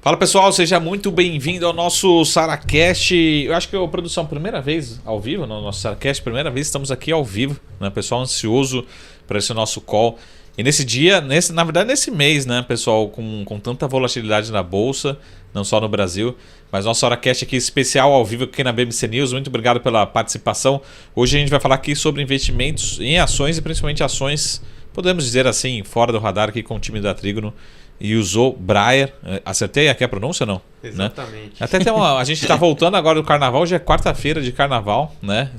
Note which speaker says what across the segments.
Speaker 1: Fala pessoal, seja muito bem-vindo ao nosso SaraCast. Eu acho que é a produção primeira vez ao vivo, no nosso SaraCast, primeira vez estamos aqui ao vivo, né? Pessoal ansioso para esse nosso call. E nesse dia, na verdade nesse mês, né, pessoal, com tanta volatilidade na bolsa, não só no Brasil, mas nosso SaraCast aqui especial ao vivo aqui na BMC News. Muito obrigado pela participação. Hoje a gente vai falar aqui sobre investimentos em ações e principalmente ações, podemos dizer assim, fora do radar aqui com o time da Trígono. E usou Breyer. Acertei aqui a pronúncia, não?
Speaker 2: Exatamente.
Speaker 1: Né? Até tem a gente está voltando agora do carnaval, hoje é quarta-feira de carnaval, né?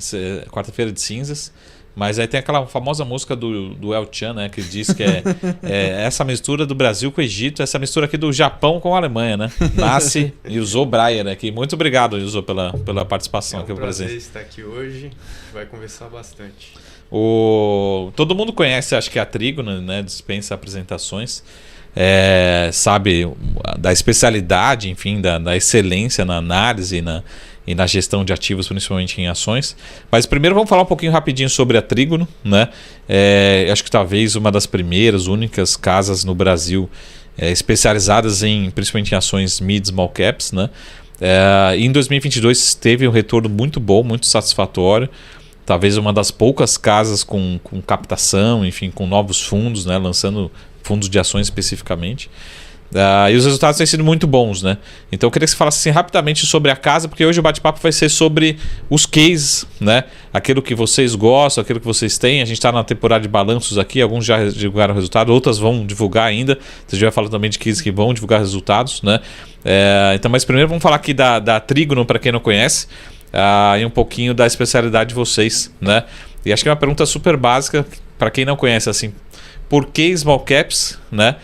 Speaker 1: Quarta-feira de cinzas. Mas aí tem aquela famosa música do El Chan, né? Que diz que é essa mistura do Brasil com o Egito, essa mistura aqui do Japão com a Alemanha, né? Nasce e usou Breyer aqui. Muito obrigado, Yuzo, pela participação aqui.
Speaker 2: É um prazer estar aqui hoje, vai conversar bastante.
Speaker 1: Todo mundo conhece, acho que a Trígono, né? Dispensa apresentações. Sabe da especialidade, enfim, da excelência na análise e na gestão de ativos, principalmente em ações. Mas primeiro vamos falar um pouquinho rapidinho sobre a Trígono, né? Acho que talvez uma das primeiras, únicas casas no Brasil especializadas principalmente em ações mid small caps, né? Em 2022 teve um retorno muito bom, muito satisfatório. Talvez uma das poucas casas com captação, enfim, com novos fundos, né? Lançando fundos de ações especificamente. E os resultados têm sido muito bons, né? Então eu queria que você falasse assim, rapidamente sobre a casa, porque hoje o bate-papo vai ser sobre os cases, né? Aquilo que vocês gostam, aquilo que vocês têm. A gente está na temporada de balanços aqui, alguns já divulgaram o resultado, outras vão divulgar ainda. Você já vai falar também de cases que vão divulgar resultados, né? Então, mas primeiro vamos falar aqui da Trígono, para quem não conhece, e um pouquinho da especialidade de vocês, né? E acho que é uma pergunta super básica, para quem não conhece, assim, por que small caps, né?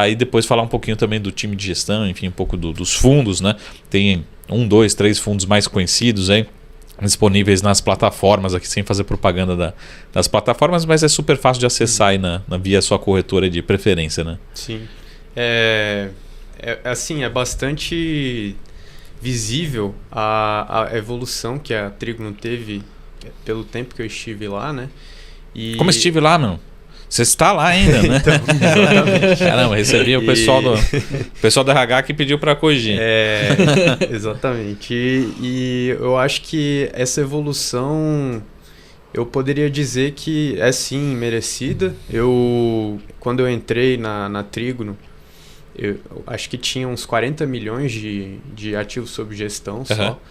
Speaker 1: E depois falar um pouquinho também do time de gestão, enfim, um pouco dos fundos, né? Tem 1, 2, 3 fundos mais conhecidos aí, disponíveis nas plataformas aqui, sem fazer propaganda das plataformas, mas é super fácil de acessar aí via sua corretora de preferência, né?
Speaker 2: Sim. Assim, é bastante visível a evolução que a Trígono teve pelo tempo que eu estive lá, né?
Speaker 1: Como estive lá, mano? Você está lá ainda, né? Então, caramba, recebi o pessoal do RH que pediu para corrigir.
Speaker 2: Exatamente. E eu acho que essa evolução, eu poderia dizer que é sim merecida. Quando eu entrei na Trígono, eu acho que tinha uns 40 milhões de ativos sob gestão só.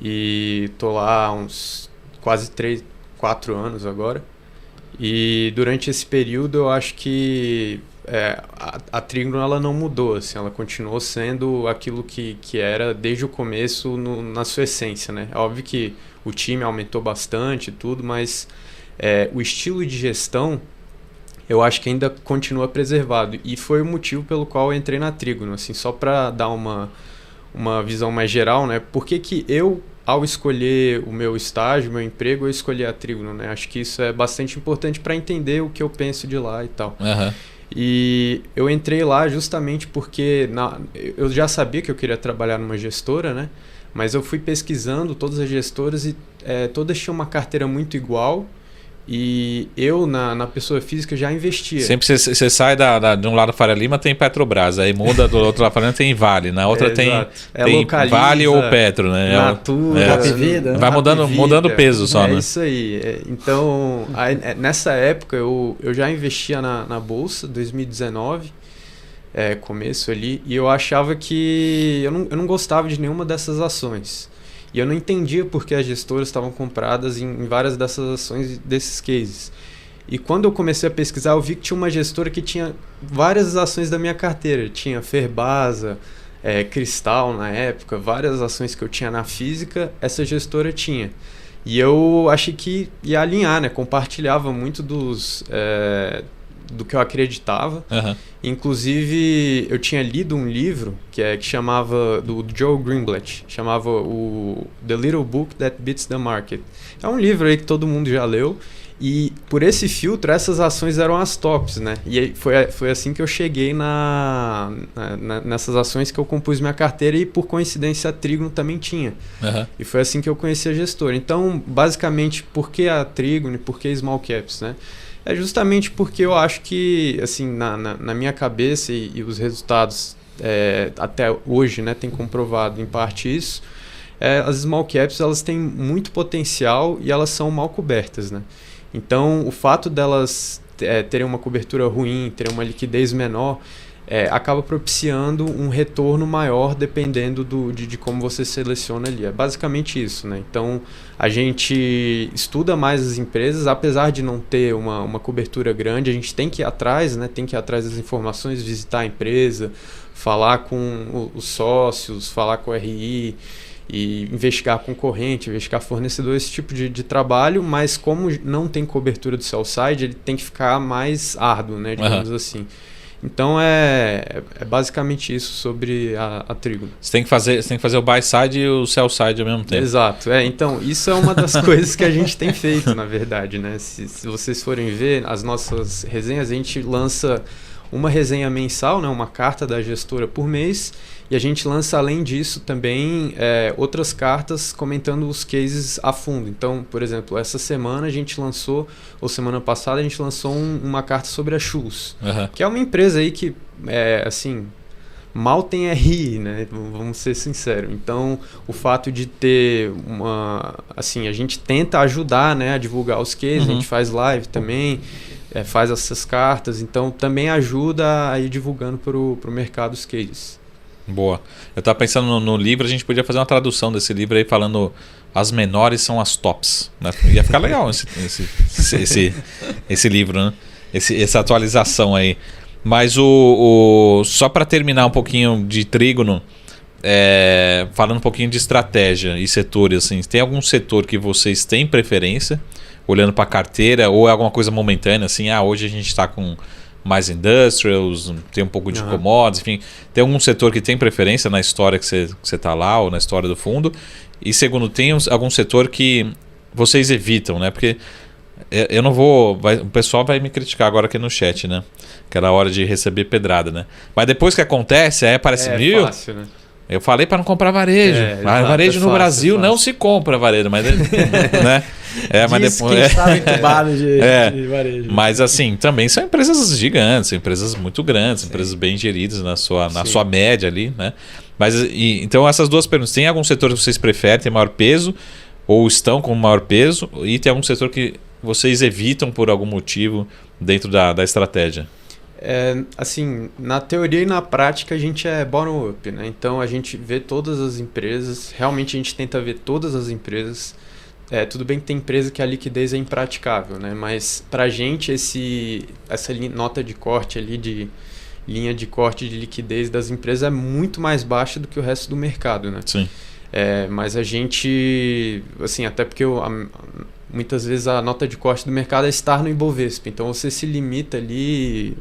Speaker 2: E tô lá há uns quase 4 anos agora. E durante esse período eu acho que a Trígono ela não mudou, assim, ela continuou sendo aquilo que era desde o começo na sua essência, né? É óbvio que o time aumentou bastante e tudo, mas o estilo de gestão eu acho que ainda continua preservado. E foi o motivo pelo qual eu entrei na Trígono, assim, só para dar uma visão mais geral, né? Por que eu, ao escolher o meu estágio, meu emprego, eu escolhi a Trígono, né? Acho que isso é bastante importante para entender o que eu penso de lá e tal. E eu entrei lá justamente porque eu já sabia que eu queria trabalhar numa gestora, né? Mas eu fui pesquisando todas as gestoras e todas tinham uma carteira muito igual. E eu, na pessoa física, já investia.
Speaker 1: Sempre você sai de um lado da Faria Lima, tem Petrobras. Aí muda do outro lado da Faria Lima, tem Vale. Na outra tem
Speaker 2: Localiza,
Speaker 1: Vale ou Petro, né?
Speaker 2: Natura,
Speaker 3: Vida.
Speaker 1: Vai mudando o peso só, né?
Speaker 2: É isso aí. Então, nessa época, eu já investia na Bolsa, 2019, começo ali. E eu achava que eu não gostava de nenhuma dessas ações. E eu não entendia porque as gestoras estavam compradas em várias dessas ações, desses cases. E quando eu comecei a pesquisar, eu vi que tinha uma gestora que tinha várias ações da minha carteira. Tinha Ferbasa, Cristal na época, várias ações que eu tinha na física, essa gestora tinha. E eu achei que ia alinhar, né? Compartilhava muito do que eu acreditava. Inclusive, eu tinha lido um livro que chamava, do Joe Greenblatt, chamava o The Little Book That Beats the Market. É um livro aí que todo mundo já leu. E por esse filtro, essas ações eram as tops, né? E aí foi assim que eu cheguei nessas ações que eu compus minha carteira e, por coincidência, a Trígono também tinha. E foi assim que eu conheci a gestora. Então, basicamente, por que a Trígono e por que Small Caps, né? É justamente porque eu acho que, assim, na minha cabeça e os resultados até hoje, né, tem comprovado em parte isso, as small caps elas têm muito potencial e elas são mal cobertas, né? Então, o fato delas terem uma cobertura ruim, terem uma liquidez menor, acaba propiciando um retorno maior dependendo de como você seleciona ali. É basicamente isso, né? Então, a gente estuda mais as empresas, apesar de não ter uma cobertura grande, a gente tem que ir atrás, né? Tem que ir atrás das informações, visitar a empresa, falar com os sócios, falar com o RI, e investigar concorrente, investigar fornecedor, esse tipo de trabalho, mas como não tem cobertura do sell side, ele tem que ficar mais árduo, né, digamos assim. Então é basicamente isso sobre a Trígono.
Speaker 1: Você tem que fazer o buy side e o sell side ao mesmo tempo.
Speaker 2: Exato. Então isso é uma das coisas que a gente tem feito, na verdade, né? Se vocês forem ver as nossas resenhas, a gente lança uma resenha mensal, né, uma carta da gestora por mês, e a gente lança, além disso, também outras cartas comentando os cases a fundo. Então, por exemplo, essa semana a gente lançou, ou semana passada, a gente lançou uma carta sobre a Shoes, que é uma empresa aí que, assim, mal tem RI, né? Vamos ser sinceros. Então, o fato de ter assim, a gente tenta ajudar, né, a divulgar os cases, a gente faz live também, faz essas cartas, então também ajuda a ir divulgando para o mercado os cases.
Speaker 1: Boa. Eu estava pensando no livro, a gente podia fazer uma tradução desse livro aí falando as menores são as tops, né? Ia ficar legal esse livro, né? Essa atualização aí. Mas só para terminar um pouquinho de Trígono, falando um pouquinho de estratégia e setores, assim, tem algum setor que vocês têm preferência, olhando para a carteira, ou é alguma coisa momentânea, assim, hoje a gente está com mais industrials, tem um pouco de commodities, enfim, tem algum setor que tem preferência na história que você está lá, ou na história do fundo? E segundo, tem algum setor que vocês evitam, né? Porque eu não vou... o pessoal vai me criticar agora aqui no chat, né? Aquela hora de receber pedrada, né? Mas depois que acontece, parece mil...
Speaker 2: Fácil, né?
Speaker 1: Eu falei para não comprar varejo. Varejo no Brasil não se compra varejo, mas né? Mas depois
Speaker 3: estava entubado de varejo.
Speaker 1: Mas assim, também são empresas gigantes, empresas muito grandes, empresas bem geridas na sua média ali, né? Mas então essas duas perguntas, tem algum setor que vocês preferem, tem maior peso ou estão com maior peso, e tem algum setor que vocês evitam por algum motivo dentro da estratégia?
Speaker 2: Assim, na teoria e na prática a gente é bottom-up, né? Então a gente vê todas as empresas, realmente a gente tenta ver todas as empresas. Tudo bem que tem empresa que a liquidez é impraticável, né? Mas pra gente essa nota de corte ali, de linha de corte de liquidez das empresas é muito mais baixa do que o resto do mercado, né?
Speaker 1: Sim.
Speaker 2: Mas a gente, assim, até porque muitas vezes a nota de corte do mercado é estar no Ibovespa, então você se limita ali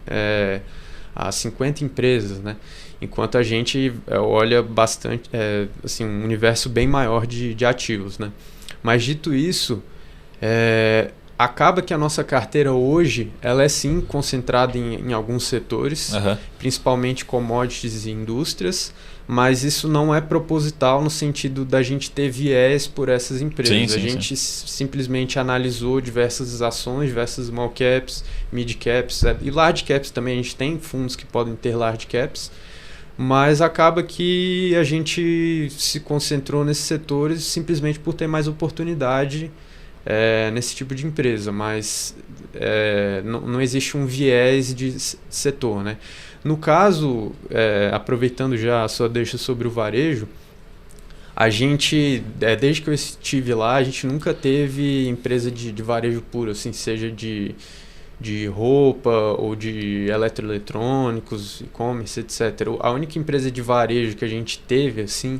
Speaker 2: a 50 empresas, né? Enquanto a gente olha bastante, assim, um universo bem maior de ativos, né? Mas dito isso, acaba que a nossa carteira hoje, ela é sim concentrada em alguns setores, principalmente commodities e indústrias, mas isso não é proposital no sentido da gente ter viés por essas empresas. A gente simplesmente analisou diversas ações, diversas small caps, mid caps e large caps também. A gente tem fundos que podem ter large caps, mas acaba que a gente se concentrou nesses setores simplesmente por ter mais oportunidade nesse tipo de empresa, mas não existe um viés de setor, né? No caso, aproveitando já a sua deixa sobre o varejo, a gente, desde que eu estive lá, a gente nunca teve empresa de varejo puro, assim, seja de roupa ou de eletroeletrônicos, e-commerce, etc. A única empresa de varejo que a gente teve, assim,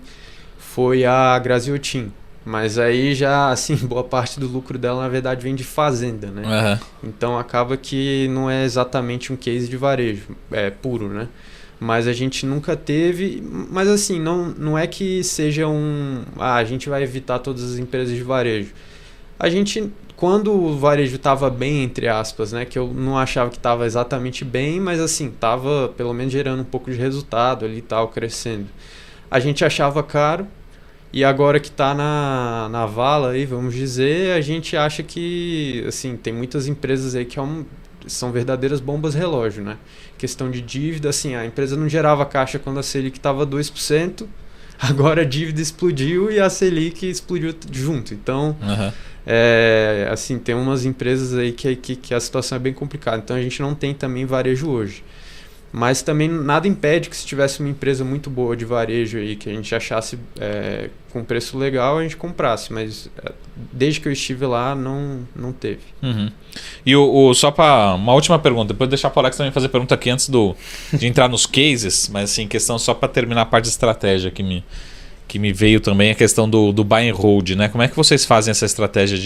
Speaker 2: foi a Graziotin. Mas aí já, assim, boa parte do lucro dela, na verdade, vem de fazenda, né? Então acaba que não é exatamente um case de varejo, puro, né? Mas a gente nunca teve... Mas assim, não é que seja a gente vai evitar todas as empresas de varejo. A gente, quando o varejo estava bem, entre aspas, né? Que eu não achava que estava exatamente bem, mas assim, estava pelo menos gerando um pouco de resultado ali e tal, crescendo. A gente achava caro. E agora que está na vala, aí, vamos dizer, a gente acha que, assim, tem muitas empresas aí que são verdadeiras bombas relógio, né? Questão de dívida, assim, a empresa não gerava caixa quando a Selic estava 2%, agora a dívida explodiu e a Selic explodiu junto. Então, assim, tem umas empresas aí que a situação é bem complicada. Então, a gente não tem também varejo hoje. Mas também nada impede que se tivesse uma empresa muito boa de varejo aí, que a gente achasse com preço legal, a gente comprasse. Mas desde que eu estive lá, não teve.
Speaker 1: Uhum. E só para uma última pergunta, depois deixar para o Alex também fazer pergunta aqui antes de entrar nos cases, mas assim, questão só para terminar a parte de estratégia que me veio também, a questão do buy and hold, né? Como é que vocês fazem essa estratégia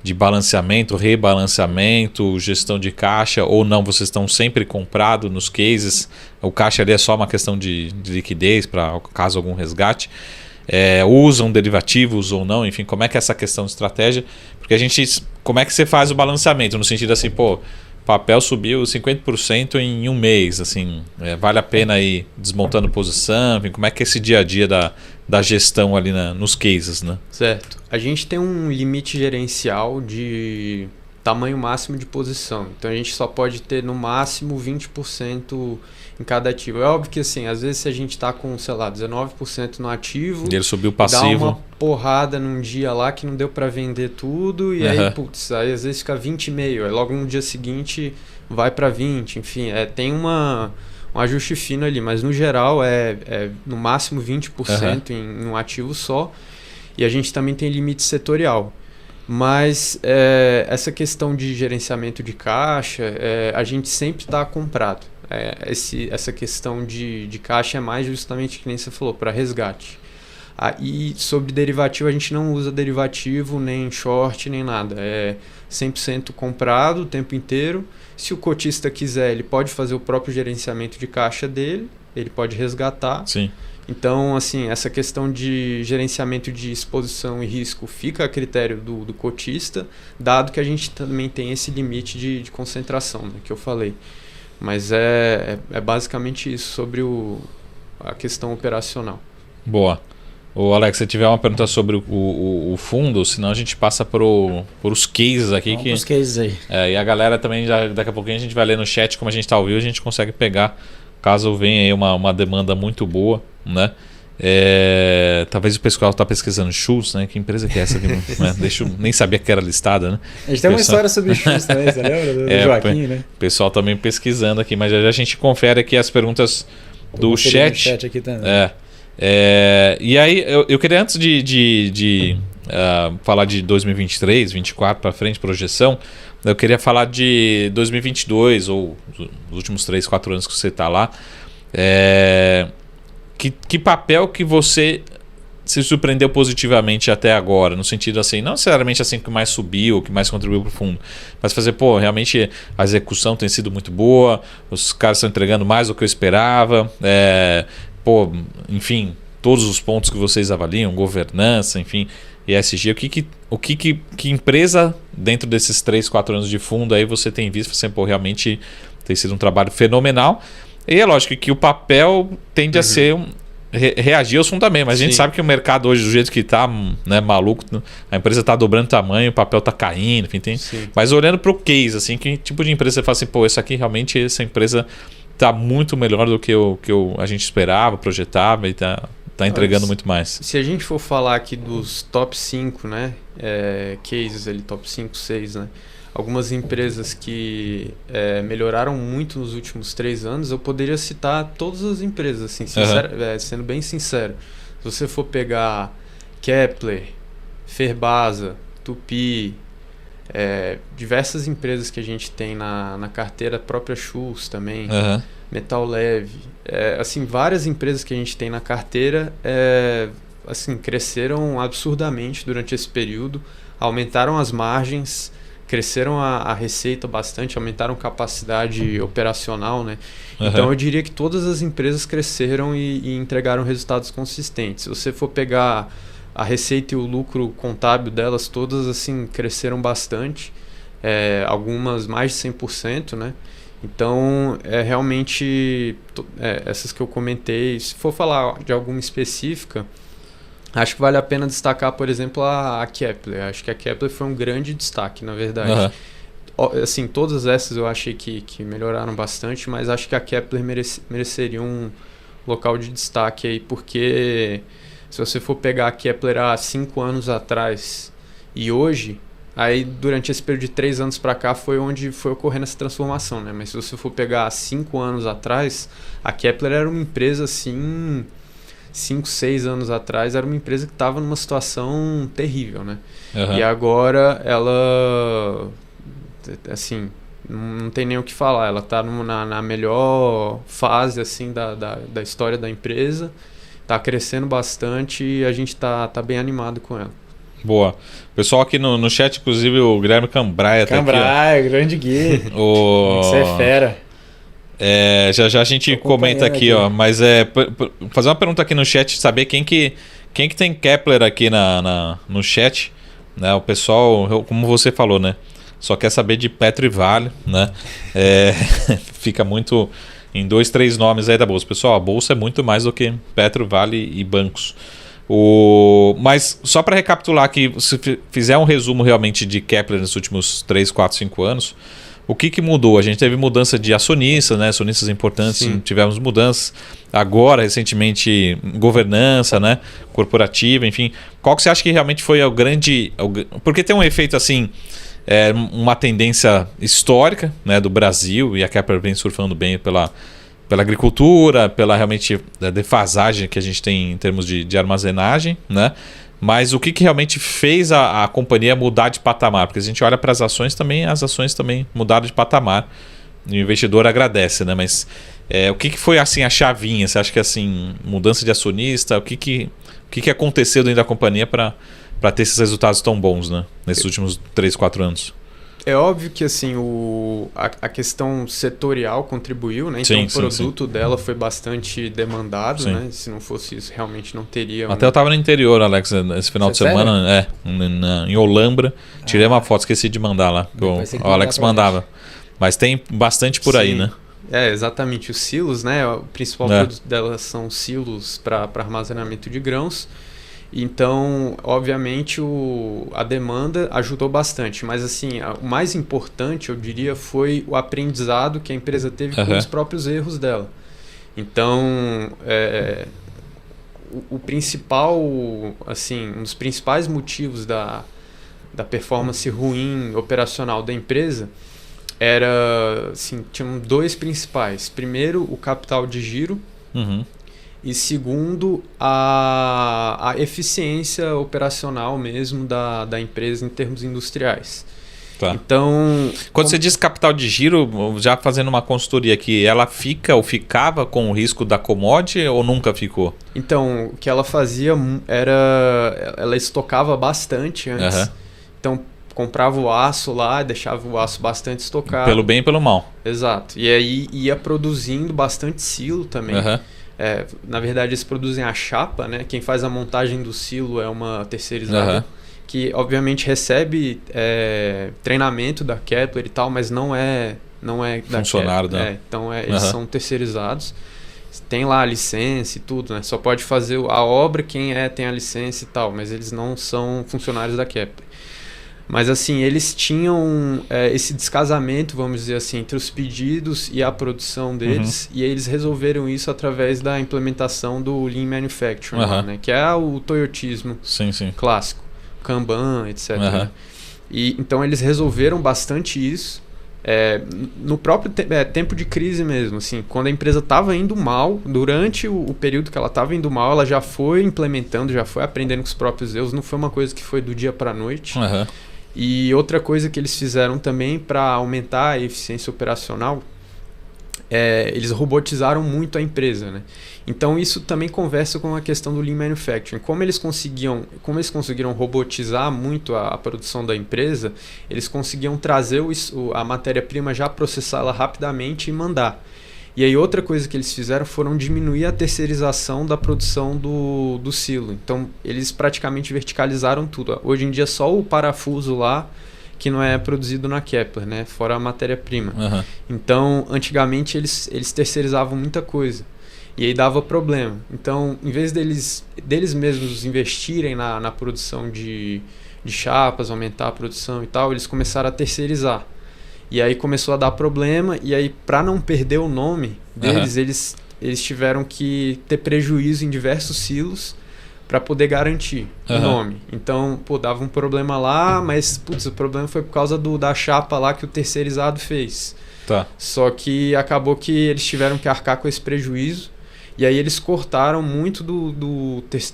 Speaker 1: de balanceamento, rebalanceamento, gestão de caixa, ou não, vocês estão sempre comprados nos cases, o caixa ali é só uma questão de liquidez para caso algum resgate, usam derivativos ou não, enfim, como é que é essa questão de estratégia? Porque como é que você faz o balanceamento, no sentido assim, papel subiu 50% em um mês, assim, vale a pena ir desmontando posição, enfim, como é que é esse dia a dia da gestão ali nos cases, né?
Speaker 2: Certo. A gente tem um limite gerencial de tamanho máximo de posição. Então a gente só pode ter no máximo 20% em cada ativo. É óbvio que assim, às vezes se a gente está com, sei lá, 19% no ativo,
Speaker 1: e ele subiu passivo,
Speaker 2: dá uma porrada num dia lá que não deu para vender tudo e aí, putz, aí às vezes fica 20,5%, aí logo no dia seguinte vai para 20%, enfim, tem um ajuste fino ali, mas no geral é no máximo 20% em um ativo só, e a gente também tem limite setorial. Mas essa questão de gerenciamento de caixa, a gente sempre está comprado. Essa questão de caixa é mais justamente, que nem você falou, para resgate. E sobre derivativo, a gente não usa derivativo, nem short, nem nada. É 100% comprado o tempo inteiro. Se o cotista quiser, ele pode fazer o próprio gerenciamento de caixa dele, ele pode resgatar.
Speaker 1: Sim.
Speaker 2: Então, assim, essa questão de gerenciamento de exposição e risco fica a critério do cotista, dado que a gente também tem esse limite de concentração, né, que eu falei. Mas é basicamente isso sobre a questão operacional.
Speaker 1: Boa. Alex, se tiver uma pergunta sobre o fundo, senão a gente passa por os cases aqui.
Speaker 3: Vamos os cases aí.
Speaker 1: E a galera também, daqui a pouquinho a gente vai ler no chat, como a gente está ao vivo, a gente consegue pegar, caso venha aí uma demanda muito boa, né? Talvez o pessoal está pesquisando Schultz, né? Que empresa que é essa aqui? Né? Nem sabia que era listada, né?
Speaker 3: A gente tem uma história sobre Schultz também, você lembra? Do Joaquim, né?
Speaker 1: O pessoal também pesquisando aqui, mas já a gente confere aqui as perguntas do chat.
Speaker 3: Chat aqui também.
Speaker 1: E aí, eu queria, antes de falar de 2023, 2024 para frente, projeção, eu queria falar de 2022, ou os últimos 3, 4 anos que você está lá. Que papel que você se surpreendeu positivamente até agora, no sentido assim, não necessariamente assim que mais subiu, que mais contribuiu para o fundo, mas fazer, realmente a execução tem sido muito boa, os caras estão entregando mais do que eu esperava, enfim, todos os pontos que vocês avaliam, governança, enfim, ESG, que empresa dentro desses 3, 4 anos de fundo aí você tem visto, assim, realmente tem sido um trabalho fenomenal. E é lógico que o papel tende a ser reagir aos fundamentos, mas a gente sabe que o mercado hoje, do jeito que está, né, maluco, a empresa está dobrando tamanho, o papel está caindo, enfim, mas olhando para o case, assim, que tipo de empresa você fala assim, isso aqui realmente, essa empresa está muito melhor do que a gente esperava, projetava e está entregando muito mais.
Speaker 2: Se a gente for falar aqui dos top 5, né, cases ali, top 5, 6, né, algumas empresas que melhoraram muito nos últimos 3 anos, eu poderia citar todas as empresas, assim, sendo bem sincero. Se você for pegar Kepler, Ferbasa, Tupi, diversas empresas que a gente tem na carteira, a própria Schultz também, Metal Leve, assim, várias empresas que a gente tem na carteira assim, cresceram absurdamente durante esse período, aumentaram as margens, cresceram a receita bastante, aumentaram capacidade operacional, né? Então eu diria que todas as empresas cresceram e entregaram resultados consistentes. Se você for pegar a receita e o lucro contábil delas, todas assim cresceram bastante, algumas mais de 100%, né? Então, realmente, essas que eu comentei, se for falar de alguma específica, acho que vale a pena destacar, por exemplo, a Kepler. Acho que a Kepler foi um grande destaque, na verdade. assim, todas essas eu achei que melhoraram bastante, mas acho que a Kepler mereceria um local de destaque aí, porque se você for pegar a Kepler há 5 anos atrás e hoje, aí durante esse período de 3 anos para cá foi onde foi ocorrendo essa transformação, né? Mas se você for pegar há 5 anos atrás, a Kepler era uma empresa assim, 5, 6 anos atrás, era uma empresa que estava numa situação terrível, né? E agora ela, assim, não tem nem o que falar, ela está na melhor fase assim da história da empresa, está crescendo bastante e a gente tá bem animado com ela.
Speaker 1: Boa. Pessoal aqui no chat, inclusive o Guilherme Cambraia tá aqui.
Speaker 3: Cambraia, grande Gui. Você é fera.
Speaker 1: Já a gente comenta aqui, ó. Mas fazer uma pergunta aqui no chat, saber quem que tem Kepler aqui no chat, né? O pessoal, como você falou, né? Só quer saber de Petro e Vale, né? Fica muito em 2, 3 nomes aí da bolsa. Pessoal, a bolsa é muito mais do que Petro, Vale e bancos. Mas só para recapitular aqui, se fizer um resumo realmente de Kepler nos últimos 3, 4, 5 anos, o que mudou? A gente teve mudança de acionistas, né? Acionistas importantes, sim. Tivemos mudanças. Agora, recentemente, governança, né? Corporativa, enfim. Qual que você acha que realmente foi o grande... Porque tem um efeito assim, uma tendência histórica, né, do Brasil, e a Kepler vem surfando bem pela agricultura, pela realmente defasagem que a gente tem em termos de armazenagem, né? Mas o que realmente fez a companhia mudar de patamar? Porque a gente olha para as ações também mudaram de patamar. E o investidor agradece, né? Mas o que foi assim a chavinha? Você acha que assim, mudança de acionista, o que aconteceu dentro da companhia para ter esses resultados tão bons, né? Nesses últimos 3, 4 anos?
Speaker 2: É óbvio que assim, a questão setorial contribuiu, né? Então o produto dela foi bastante demandado, né? Se não fosse isso, realmente não teria...
Speaker 1: Até eu estava no interior, Alex, esse final de semana, em Olambra. Tirei uma foto, esqueci de mandar lá. O Alex mandava. Mas tem bastante por aí, né?
Speaker 2: Exatamente. Os silos, né? O principal produto dela são silos para armazenamento de grãos. Então, obviamente, a demanda ajudou bastante. Mas, assim, o mais importante, eu diria, foi o aprendizado que a empresa teve com os próprios erros dela. Então, o principal, assim, um dos principais motivos da performance ruim operacional da empresa era, assim, tinham 2 principais. Primeiro, o capital de giro. E segundo, a eficiência operacional mesmo da empresa em termos industriais.
Speaker 1: Tá.
Speaker 2: Então,
Speaker 1: quando você diz capital de giro, já fazendo uma consultoria aqui, ela fica ou ficava com o risco da commodity ou nunca ficou?
Speaker 2: Então, o que ela fazia era... Ela estocava bastante antes. Então, comprava o aço lá, deixava o aço bastante estocado.
Speaker 1: Pelo bem e pelo mal.
Speaker 2: Exato. E aí ia produzindo bastante silo também. Na verdade, eles produzem a chapa, né? Quem faz a montagem do silo é uma terceirizada, que obviamente recebe treinamento da Kepler e tal, mas não é
Speaker 1: funcionário
Speaker 2: da Kepler. Então eles são terceirizados. Tem lá a licença e tudo, né? Só pode fazer a obra quem tem a licença e tal, mas eles não são funcionários da Kepler. Mas assim, eles tinham esse descasamento, vamos dizer assim, entre os pedidos e a produção deles, e eles resolveram isso através da implementação do Lean Manufacturing, né? Que é o toyotismo clássico, Kanban, etc. Né? E, então eles resolveram bastante isso no próprio tempo de crise mesmo. Assim, quando a empresa estava indo mal, durante o período que ela estava indo mal, ela já foi implementando, já foi aprendendo com os próprios erros, não foi uma coisa que foi do dia para a noite. E outra coisa que eles fizeram também para aumentar a eficiência operacional, eles robotizaram muito a empresa, né? Então isso também conversa com a questão do Lean Manufacturing. Como eles conseguiram robotizar muito a produção da empresa, eles conseguiam trazer a matéria-prima, já processá-la rapidamente e mandar. E aí outra coisa que eles fizeram foram diminuir a terceirização da produção do silo. Então eles praticamente verticalizaram tudo. Hoje em dia só o parafuso lá que não é produzido na Kepler, né? Fora a matéria-prima. Então antigamente eles terceirizavam muita coisa. E aí dava problema. Então em vez deles mesmos investirem na produção de chapas, aumentar a produção e tal, eles começaram a terceirizar. E aí começou a dar problema, e aí para não perder o nome deles, eles tiveram que ter prejuízo em diversos silos para poder garantir o nome. Então, dava um problema lá, mas o problema foi por causa da chapa lá que o terceirizado fez.
Speaker 1: Tá.
Speaker 2: Só que acabou que eles tiveram que arcar com esse prejuízo, e aí eles cortaram muito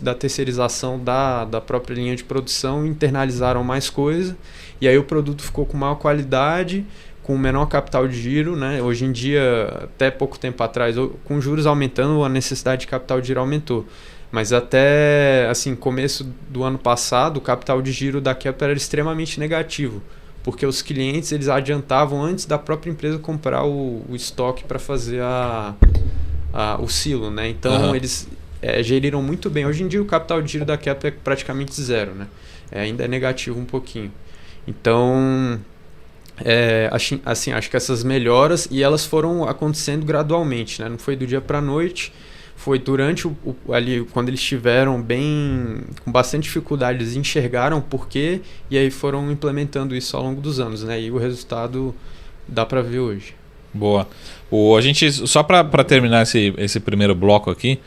Speaker 2: da terceirização da própria linha de produção, internalizaram mais coisa, e aí o produto ficou com maior qualidade, com menor capital de giro, né? Hoje em dia, até pouco tempo atrás, com juros aumentando, a necessidade de capital de giro aumentou. Mas até assim, começo do ano passado, o capital de giro da Kepler era extremamente negativo, porque os clientes eles adiantavam antes da própria empresa comprar o estoque para fazer o silo, né? Então eles geriram muito bem. Hoje em dia o capital de giro da Kepler é praticamente zero, né? Ainda é negativo um pouquinho. Então, acho que essas melhoras, e elas foram acontecendo gradualmente, né? Não foi do dia para a noite. Foi durante ali, quando eles estiveram com bastante dificuldade, eles enxergaram o porquê, e aí foram implementando isso ao longo dos anos, né? E o resultado dá para ver hoje.
Speaker 1: Boa. A gente, só para terminar esse primeiro bloco aqui,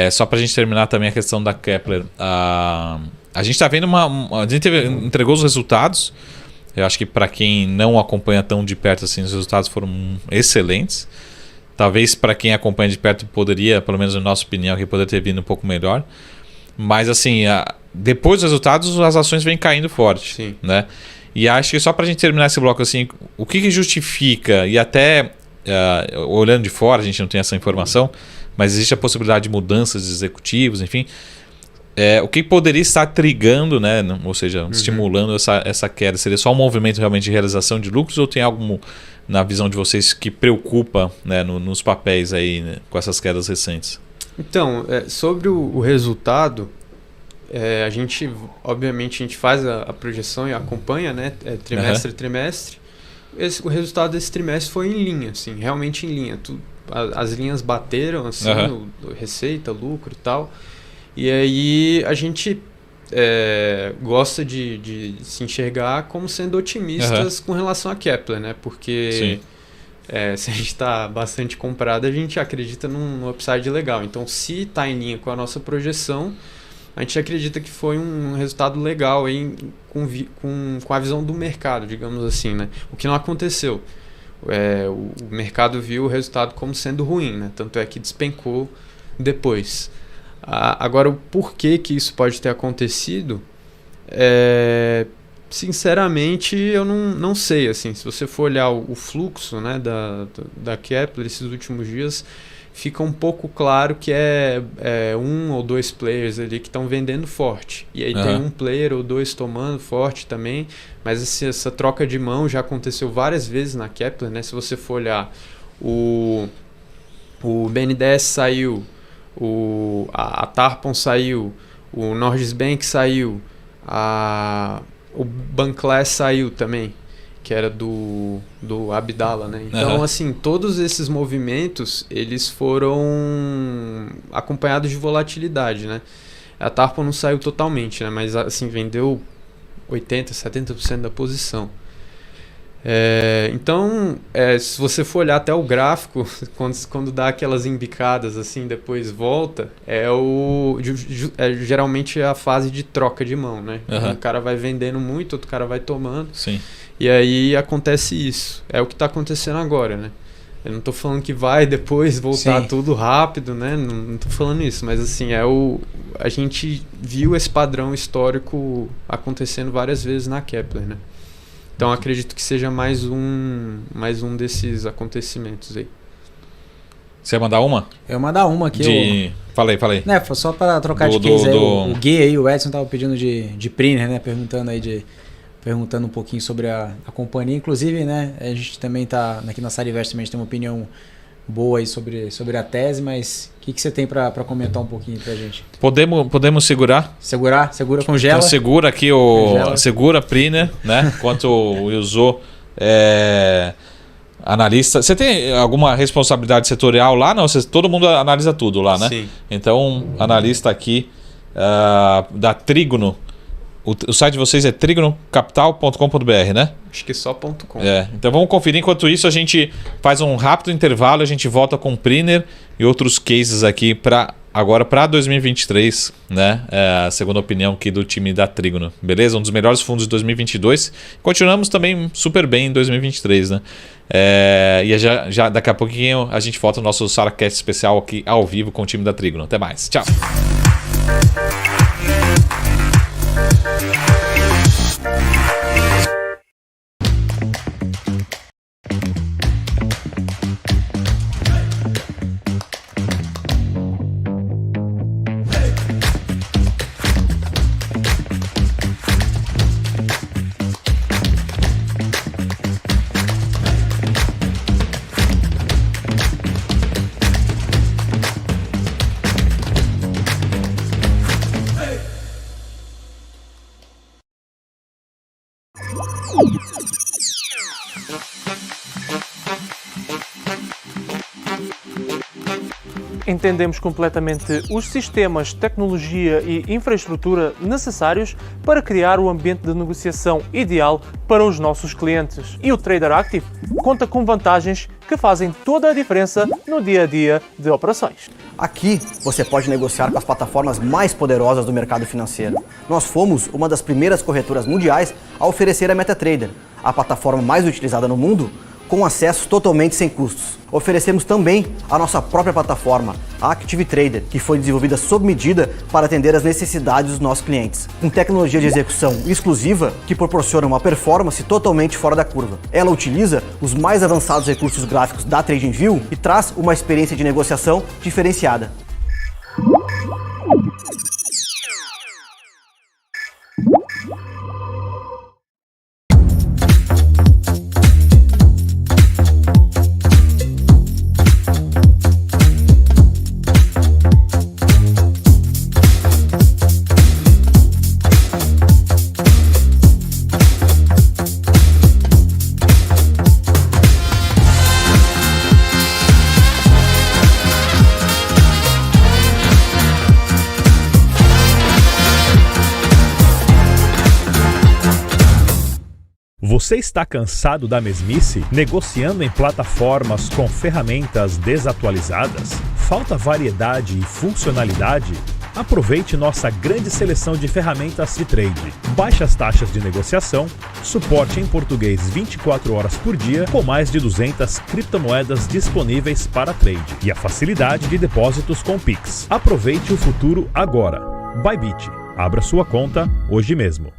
Speaker 1: só para a gente terminar também a questão da Kepler, a gente está vendo a gente entregou os resultados. Eu acho que para quem não acompanha tão de perto assim, os resultados foram excelentes. Talvez para quem acompanha de perto poderia, pelo menos na nossa opinião, que poderia ter vindo um pouco melhor. Mas assim, depois dos resultados, as ações vêm caindo forte.
Speaker 2: Sim.
Speaker 1: Né? E acho que só para a gente terminar esse bloco assim, o que justifica, e até olhando de fora, a gente não tem essa informação, mas existe a possibilidade de mudanças de executivos, enfim. O que poderia estar trigando, né? Ou seja, estimulando essa queda? Seria só um movimento realmente de realização de lucros, ou tem algo na visão de vocês que preocupa, né, nos papéis aí, né, com essas quedas recentes?
Speaker 2: Então, sobre o resultado, a gente, obviamente, a gente faz a projeção e acompanha, né, trimestre a trimestre. O resultado desse trimestre foi em linha, assim, realmente em linha. As linhas bateram, assim, receita, lucro e tal. E aí a gente gosta de se enxergar como sendo otimistas com relação a Kepler, né? Porque se a gente está bastante comprado, a gente acredita num upside legal. Então, se está em linha com a nossa projeção, a gente acredita que foi um resultado legal aí, com a visão do mercado, digamos assim, né? O que não aconteceu. O mercado viu o resultado como sendo ruim, né? Tanto é que despencou depois. Agora, o porquê que isso pode ter acontecido, sinceramente, eu não sei. Assim, se você for olhar o fluxo, né, da Kepler esses últimos dias, fica um pouco claro que um ou dois players ali que estão vendendo forte. E aí tem um player ou dois tomando forte também. Mas assim, essa troca de mão já aconteceu várias vezes na Kepler, né? Se você for olhar, o BNDES saiu, a Tarpon saiu, o Norges Bank saiu, o Banclass saiu também, que era do Abdala, né? Então, assim, todos esses movimentos, eles foram acompanhados de volatilidade, né? A Tarpon não saiu totalmente, né? Mas, assim, vendeu 80%, 70% da posição. Então, se você for olhar até o gráfico, quando dá aquelas embicadas assim, depois volta, geralmente é a fase de troca de mão, né? Um cara vai vendendo muito, outro cara vai tomando.
Speaker 1: Sim.
Speaker 2: E aí acontece isso. É o que está acontecendo agora, né? Eu não estou falando que vai depois voltar tudo rápido, né? Não estou falando isso, mas assim, a gente viu esse padrão histórico acontecendo várias vezes na Kepler, né? Então acredito que seja mais um desses acontecimentos aí.
Speaker 1: Você ia mandar uma?
Speaker 3: Eu ia mandar uma aqui.
Speaker 1: Falei.
Speaker 3: Né, só para trocar de case aí. O Gui aí, o Edson tava pedindo de Priner, né? Perguntando um pouquinho sobre a companhia. Inclusive, né? A gente também tá aqui na Sarivest, também a gente tem uma opinião boa aí sobre a tese, mas o que você tem para comentar um pouquinho pra gente?
Speaker 1: Podemos segurar?
Speaker 3: Segura, congela.
Speaker 1: Então segura aqui segura a Priner, né? Enquanto o Wilson analista. Você tem alguma responsabilidade setorial lá? Não, todo mundo analisa tudo lá, né?
Speaker 2: Sim.
Speaker 1: Então, analista aqui da Trígono, O site de vocês é trigonocapital.com.br, né?
Speaker 2: Acho que só .com.
Speaker 1: Então vamos conferir. Enquanto isso, a gente faz um rápido intervalo, a gente volta com o Priner e outros cases aqui agora para 2023, né? A segunda opinião aqui do time da Trígono, beleza? Um dos melhores fundos de 2022. Continuamos também super bem em 2023, né? E já daqui a pouquinho a gente volta no nosso SaraCast especial aqui ao vivo com o time da Trígono. Até mais. Tchau.
Speaker 4: Entendemos completamente os sistemas, tecnologia e infraestrutura necessários para criar o ambiente de negociação ideal para os nossos clientes. E o Trader Active conta com vantagens que fazem toda a diferença no dia a dia de operações.
Speaker 5: Aqui você pode negociar com as plataformas mais poderosas do mercado financeiro. Nós fomos uma das primeiras corretoras mundiais a oferecer a MetaTrader, a plataforma mais utilizada no mundo, com acesso totalmente sem custos. Oferecemos também a nossa própria plataforma, a Active Trader, que foi desenvolvida sob medida para atender às necessidades dos nossos clientes, com tecnologia de execução exclusiva que proporciona uma performance totalmente fora da curva. Ela utiliza os mais avançados recursos gráficos da TradingView e traz uma experiência de negociação diferenciada.
Speaker 6: Você está cansado da mesmice, negociando em plataformas com ferramentas desatualizadas? Falta variedade e funcionalidade? Aproveite nossa grande seleção de ferramentas de trade. Baixas taxas de negociação, suporte em português 24 horas por dia, com mais de 200 criptomoedas disponíveis para trade e a facilidade de depósitos com Pix. Aproveite o futuro agora. Bybit. Abra sua conta hoje mesmo.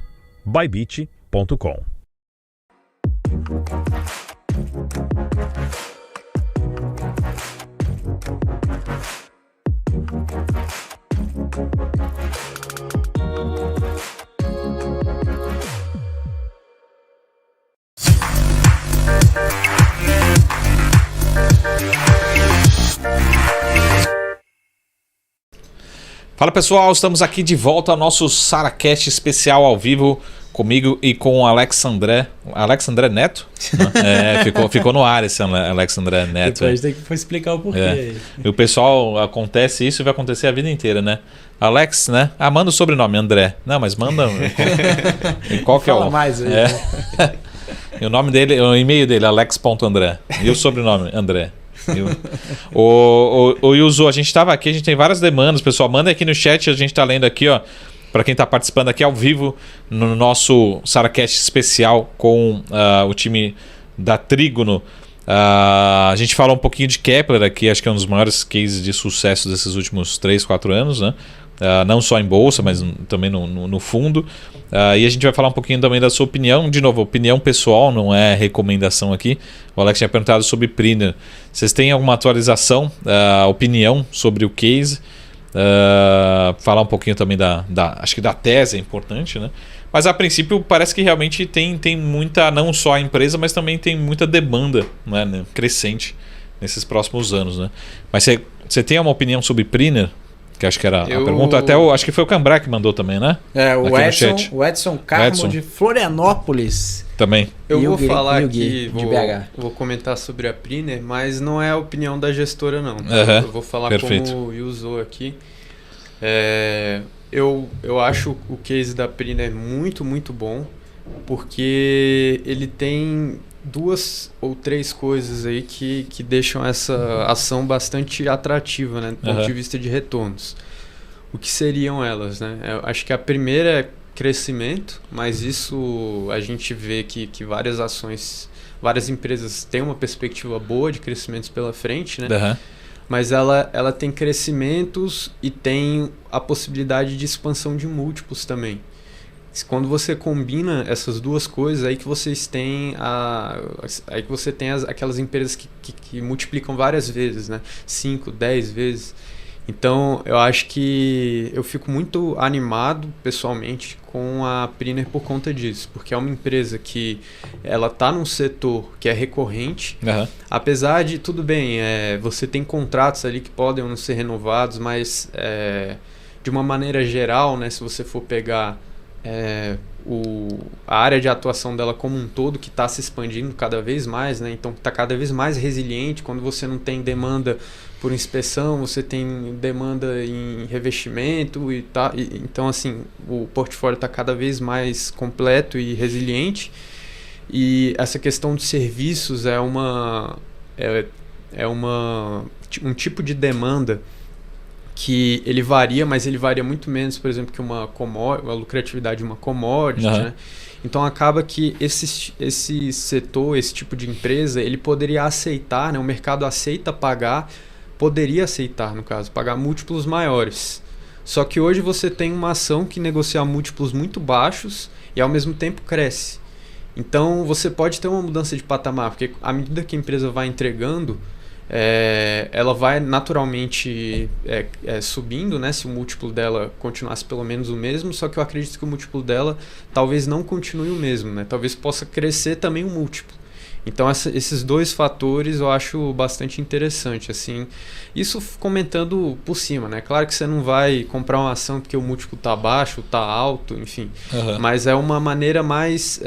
Speaker 6: Bybit.com.
Speaker 1: Fala pessoal, estamos aqui de volta ao nosso SaraCast especial ao vivo comigo e com o Alex André Neto. Ficou no ar esse Alex André Neto.
Speaker 3: Depois tem que explicar o porquê.
Speaker 1: E o pessoal, acontece isso e vai acontecer a vida inteira, né? Alex, né? Manda o sobrenome, André. Não, mas manda... Qual que é o...
Speaker 3: mais aí.
Speaker 1: E o nome dele, o e-mail dele, alex.andré. E o sobrenome, André. O Yuzo, a gente estava aqui, a gente tem várias demandas, pessoal. Manda aqui no chat, a gente está lendo aqui, ó. Para quem está participando aqui ao vivo no nosso SaraCast especial com o time da Trígono. A gente falou um pouquinho de Kepler aqui, acho que é um dos maiores cases de sucesso desses últimos 3, 4 anos, né? Não só em bolsa, mas também no fundo. E a gente vai falar um pouquinho também da sua opinião. De novo, opinião pessoal, não é recomendação aqui. O Alex tinha perguntado sobre Priner. Vocês têm alguma atualização, opinião sobre o case? Falar um pouquinho também acho que da tese é importante, né? Mas a princípio parece que realmente tem muita, não só a empresa, mas também tem muita demanda, né, crescente nesses próximos anos, né? Mas você tem uma opinião sobre Priner? Que acho que era a pergunta, até acho que foi o Cambrai que mandou também, né?
Speaker 3: O Edson Carmo de Florianópolis.
Speaker 1: Também.
Speaker 2: Eu vou falar aqui, vou comentar sobre a Priner, mas não é a opinião da gestora não. Tá? Eu vou falar como o Yuzo aqui. Eu acho o case da Priner muito, muito bom, porque ele tem 2 ou 3 coisas aí que deixam essa ação bastante atrativa, né, do ponto de vista de retornos. O que seriam elas, né? Eu acho que a primeira é crescimento, mas isso a gente vê que várias ações, várias empresas têm uma perspectiva boa de crescimentos pela frente, né? Mas ela tem crescimentos e tem a possibilidade de expansão de múltiplos também. Quando você combina essas 2 coisas, aí que vocês têm aí que você tem aquelas empresas que multiplicam várias vezes, né? 5, 10 vezes. Então, eu acho que eu fico muito animado, pessoalmente, com a Priner por conta disso. Porque é uma empresa que ela está num setor que é recorrente. Apesar de, tudo bem, você tem contratos ali que podem não ser renovados, mas de uma maneira geral, né, se você for pegar a área de atuação dela como um todo, que está se expandindo cada vez mais, né, então está cada vez mais resiliente. Quando você não tem demanda por inspeção, você tem demanda em revestimento então assim, o portfólio está cada vez mais completo e resiliente, e essa questão de serviços é um tipo de demanda que ele varia, mas ele varia muito menos, por exemplo, que a lucratividade de uma commodity, né? Então acaba que esse setor, esse tipo de empresa, ele poderia aceitar, né? O mercado poderia aceitar, no caso, pagar múltiplos maiores. Só que hoje você tem uma ação que negocia múltiplos muito baixos e ao mesmo tempo cresce. Então você pode ter uma mudança de patamar, porque à medida que a empresa vai entregando, ela vai naturalmente subindo, né, se o múltiplo dela continuasse pelo menos o mesmo, só que eu acredito que o múltiplo dela talvez não continue o mesmo, né? Talvez possa crescer também o múltiplo. Então esses 2 fatores eu acho bastante interessante, assim. Isso comentando por cima, né? Claro que você não vai comprar uma ação porque o múltiplo está baixo, está alto, enfim. Mas é uma maneira mais,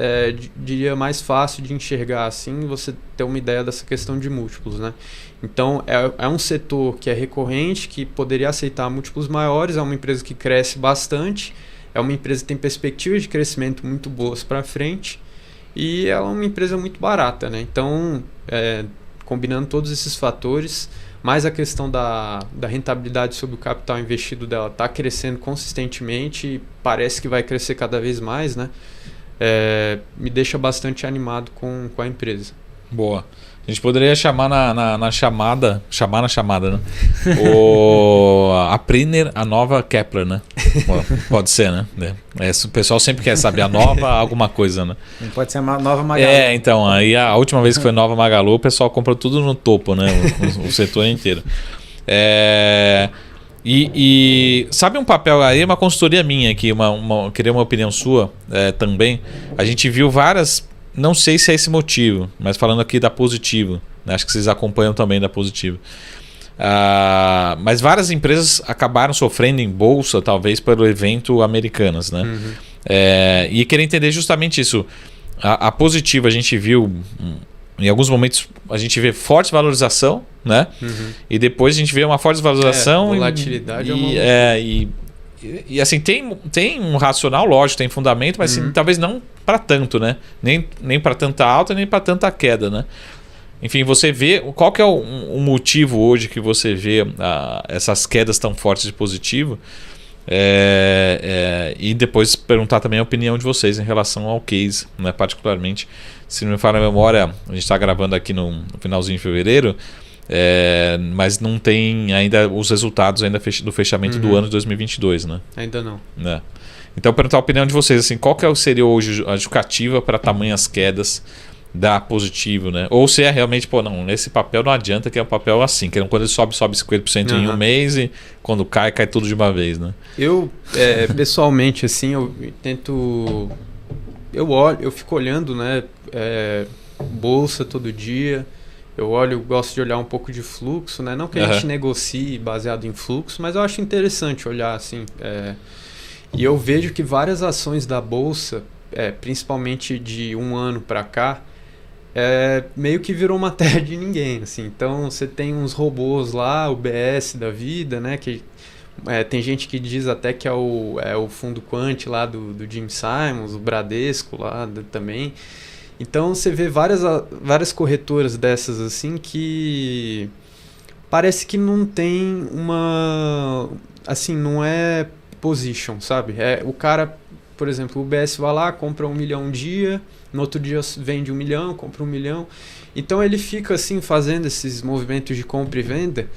Speaker 2: diria, mais fácil de enxergar, assim, você ter uma ideia dessa questão de múltiplos, né? Então é um setor que é recorrente, que poderia aceitar múltiplos maiores, é uma empresa que cresce bastante, é uma empresa que tem perspectivas de crescimento muito boas para frente, e ela é uma empresa muito barata, né? Então, combinando todos esses fatores, mais a questão da rentabilidade sobre o capital investido dela está crescendo consistentemente e parece que vai crescer cada vez mais, né? Me deixa bastante animado com a empresa.
Speaker 1: Boa. A gente poderia chamar na chamada, né? A Priner, a nova Kepler, né? Pode ser, né? O pessoal sempre quer saber a nova alguma coisa, né?
Speaker 3: Não pode ser a nova Magalu.
Speaker 1: Então, aí a última vez que foi nova Magalu, o pessoal comprou tudo no topo, né? O setor inteiro. E sabe um papel aí, uma consultoria minha aqui, queria uma opinião sua também. A gente viu várias... Não sei se é esse motivo, mas falando aqui da Positivo, né? Acho que vocês acompanham também da Positivo. Mas várias empresas acabaram sofrendo em bolsa, talvez pelo evento Americanas, né? E queria entender justamente isso. A Positivo, a gente viu, em alguns momentos, a gente vê forte valorização, né? E depois a gente vê uma forte valorização.
Speaker 2: Volatilidade
Speaker 1: e assim, tem um racional, lógico, tem fundamento, mas assim, talvez não para tanto, né? Nem para tanta alta, nem para tanta queda, né? Enfim, você vê... Qual que é o motivo hoje que você vê essas quedas tão fortes de Positivo? E depois perguntar também a opinião de vocês em relação ao case, né? Particularmente, se não me falha a memória, a gente está gravando aqui no finalzinho de fevereiro, mas não tem ainda os resultados ainda do fechamento do ano de 2022, né?
Speaker 2: Ainda não.
Speaker 1: Então, perguntar a opinião de vocês, assim, qual que seria hoje a justificativa para tamanhas quedas da Positivo, né? Ou se é realmente, não, nesse papel não adianta, que é um papel assim, que quando ele sobe 50% em um mês e quando cai tudo de uma vez, né?
Speaker 2: Eu, pessoalmente, assim, eu tento... Eu fico olhando, né, bolsa todo dia, gosto de olhar um pouco de fluxo, né? Não que a gente negocie baseado em fluxo, mas eu acho interessante olhar, assim... E eu vejo que várias ações da bolsa, principalmente de um ano para cá, meio que virou uma terra de ninguém, assim. Então você tem uns robôs lá, o BS da vida, né, que Tem gente que diz até que é o fundo quant lá do Jim Simons, o Bradesco lá também. Então você vê várias corretoras dessas assim que parece que não tem uma... Assim, não é position, sabe? O cara, por exemplo, o UBS vai lá, compra 1 milhão um dia, no outro dia vende 1 milhão, compra 1 milhão. Então ele fica assim fazendo esses movimentos de compra e venda.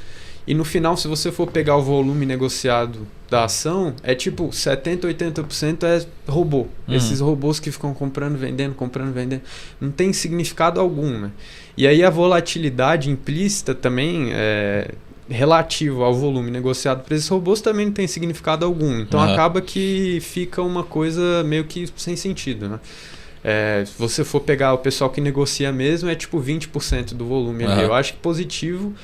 Speaker 2: E no final, se você for pegar o volume negociado da ação, é tipo 70%, 80% é robô. Esses robôs que ficam comprando, vendendo. Não tem significado algum, né? E aí a volatilidade implícita também relativo ao volume negociado por esses robôs também não tem significado algum. Então acaba que fica uma coisa meio que sem sentido, né? Se você for pegar o pessoal que negocia mesmo, é tipo 20% do volume ali. Eu acho que positivo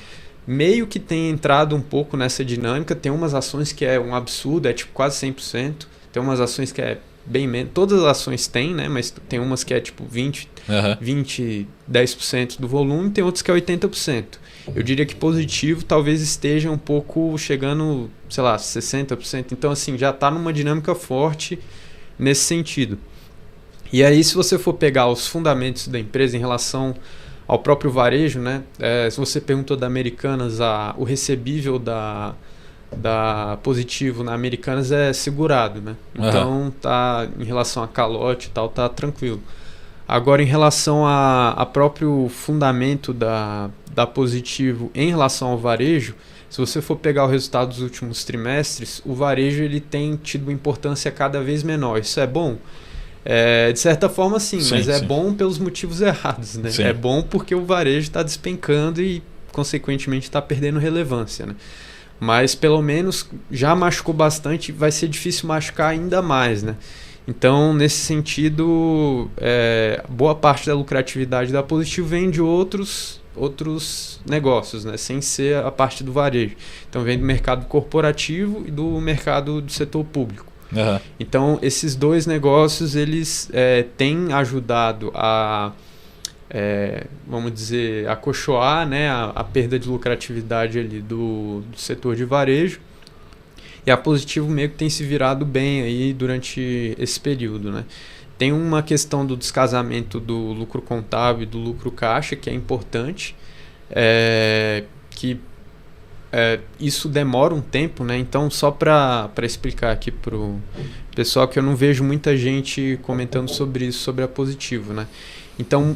Speaker 2: meio que tem entrado um pouco nessa dinâmica. Tem umas ações que é um absurdo, é tipo quase 100%. Tem umas ações que é bem menos. Todas as ações tem, né? Mas tem umas que é tipo 20, 10% do volume. Tem outras que é 80%. Eu diria que positivo talvez esteja um pouco chegando, sei lá, 60%. Então, assim, já está numa dinâmica forte nesse sentido. E aí, se você for pegar os fundamentos da empresa em relação ao próprio varejo, né? Se você perguntou da Americanas, o recebível da Positivo na Americanas é segurado, né? Então, tá, em relação a calote e tal, tá tranquilo. Agora, em relação a próprio fundamento da Positivo em relação ao varejo, se você for pegar o resultado dos últimos trimestres, o varejo ele tem tido uma importância cada vez menor. Isso é bom? De certa forma, sim, mas é bom pelos motivos errados, né? É bom porque o varejo está despencando e, consequentemente, está perdendo relevância, né? Mas, pelo menos, já machucou bastante, vai ser difícil machucar ainda mais, né? Então, nesse sentido, boa parte da lucratividade da Positivo vem de outros negócios, né? Sem ser a parte do varejo. Então, vem do mercado corporativo e do mercado do setor público. Então, esses dois negócios, eles têm ajudado a, vamos dizer, acolchoar, né, a perda de lucratividade ali do setor de varejo. E a Positivo meio que tem se virado bem aí durante esse período, né? Tem uma questão do descasamento do lucro contábil e do lucro caixa, que é importante, que isso demora um tempo, né? Então, só para explicar aqui para o pessoal, que eu não vejo muita gente comentando sobre isso, sobre a Positivo, né? Então,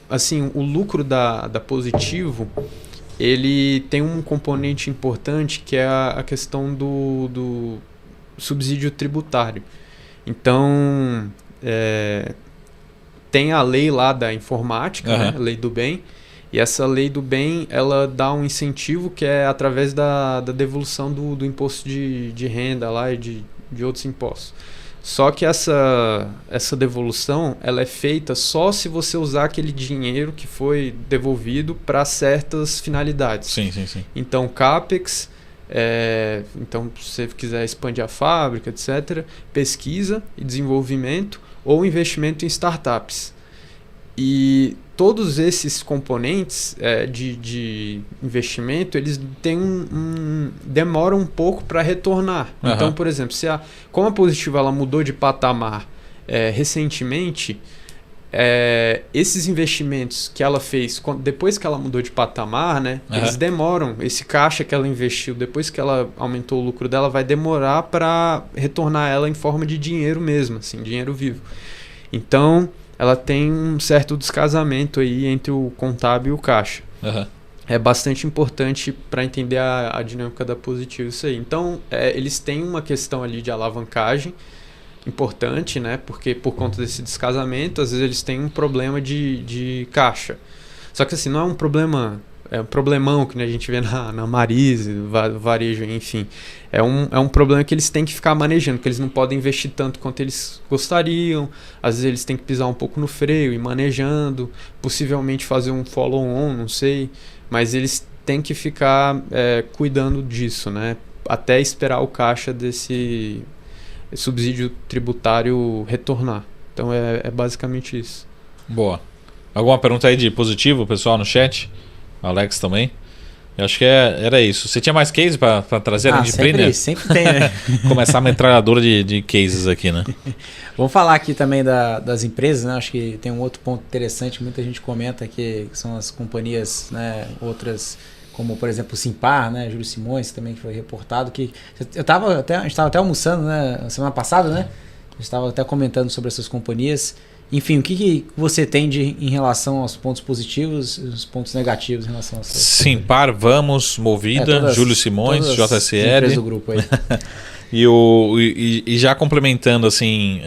Speaker 2: assim, o lucro da Positivo, ele tem um componente importante, que é a questão do subsídio tributário. Então, tem a lei lá da informática, né? A lei do bem. E essa lei do bem, ela dá um incentivo que é através da devolução do imposto de renda lá e de outros impostos. Só que essa devolução, ela é feita só se você usar aquele dinheiro que foi devolvido para certas finalidades.
Speaker 1: Sim.
Speaker 2: Então, CAPEX, então, se você quiser expandir a fábrica, etc., pesquisa e desenvolvimento ou investimento em startups. E todos esses componentes de investimento, eles têm demoram um pouco para retornar. Então, por exemplo, como a Positivo ela mudou de patamar recentemente, esses investimentos que ela fez depois que ela mudou de patamar, né, eles demoram. Esse caixa que ela investiu depois que ela aumentou o lucro dela vai demorar para retornar ela em forma de dinheiro mesmo, assim, dinheiro vivo. Então, ela tem um certo descasamento aí entre o contábil e o caixa. É bastante importante para entender a dinâmica da Positivo isso aí. Então, eles têm uma questão ali de alavancagem importante, né? Porque por conta desse descasamento, às vezes eles têm um problema de caixa. Só que assim, não é um problema... É um problemão que a gente vê na Marise, varejo, enfim. É um problema que eles têm que ficar manejando, porque eles não podem investir tanto quanto eles gostariam. Às vezes eles têm que pisar um pouco no freio e ir manejando, possivelmente fazer um follow-on, não sei. Mas eles têm que ficar cuidando disso, né? Até esperar o caixa desse subsídio tributário retornar. Então é basicamente isso.
Speaker 1: Boa. Alguma pergunta aí de Positivo, pessoal, no chat? Alex também. Eu acho que era isso. Você tinha mais case para trazer além de Prinner?
Speaker 3: Sempre tem, né?
Speaker 1: Começar uma metralhadora de cases aqui, né?
Speaker 3: Vamos falar aqui também das empresas, né? Acho que tem um outro ponto interessante, muita gente comenta que são as companhias, né? Outras, como por exemplo o Simpar, né? Júlio Simões também, que foi a gente estava até almoçando, né? Semana passada, né? A gente estava até comentando sobre essas companhias. Enfim, o que você tem em relação aos pontos positivos e os pontos negativos em relação a
Speaker 1: Simpar, Vamos, Movida, Júlio Simões, JSL.
Speaker 3: Empresas do grupo aí.
Speaker 1: e já complementando, assim,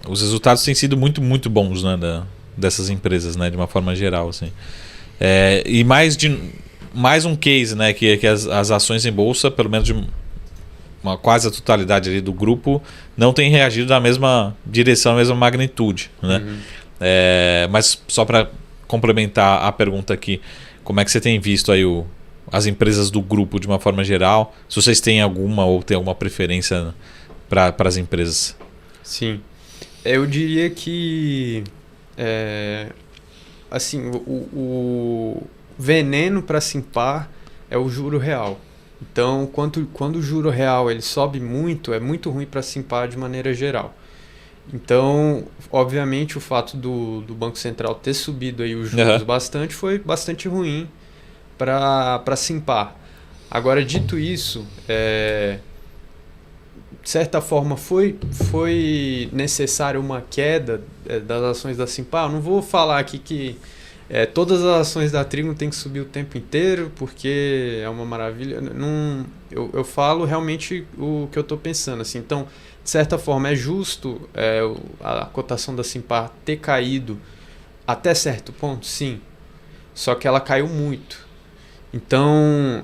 Speaker 1: os resultados têm sido muito, muito bons, né, dessas empresas, né, de uma forma geral, assim. E mais um case, né, que as ações em bolsa, pelo menos de quase a totalidade ali do grupo, não tem reagido da mesma direção, da mesma magnitude, né?
Speaker 2: Uhum.
Speaker 1: Mas só para complementar a pergunta aqui, como é que você tem visto aí as empresas do grupo de uma forma geral? Se vocês têm alguma ou tem alguma preferência para as empresas?
Speaker 2: Sim. Eu diria que assim, o veneno para Simpar é o juro real. Então, quando o juro real ele sobe muito, é muito ruim para Simpar de maneira geral. Então, obviamente, o fato do Banco Central ter subido aí os juros bastante foi bastante ruim para Simpar. Agora, dito isso, de certa forma foi necessária uma queda das ações da Simpar. Eu não vou falar aqui que todas as ações da Trigno tem que subir o tempo inteiro, porque é uma maravilha. Eu falo realmente o que eu estou pensando. Assim. Então, de certa forma, é justo a cotação da Simpar ter caído até certo ponto, sim. Só que ela caiu muito. Então,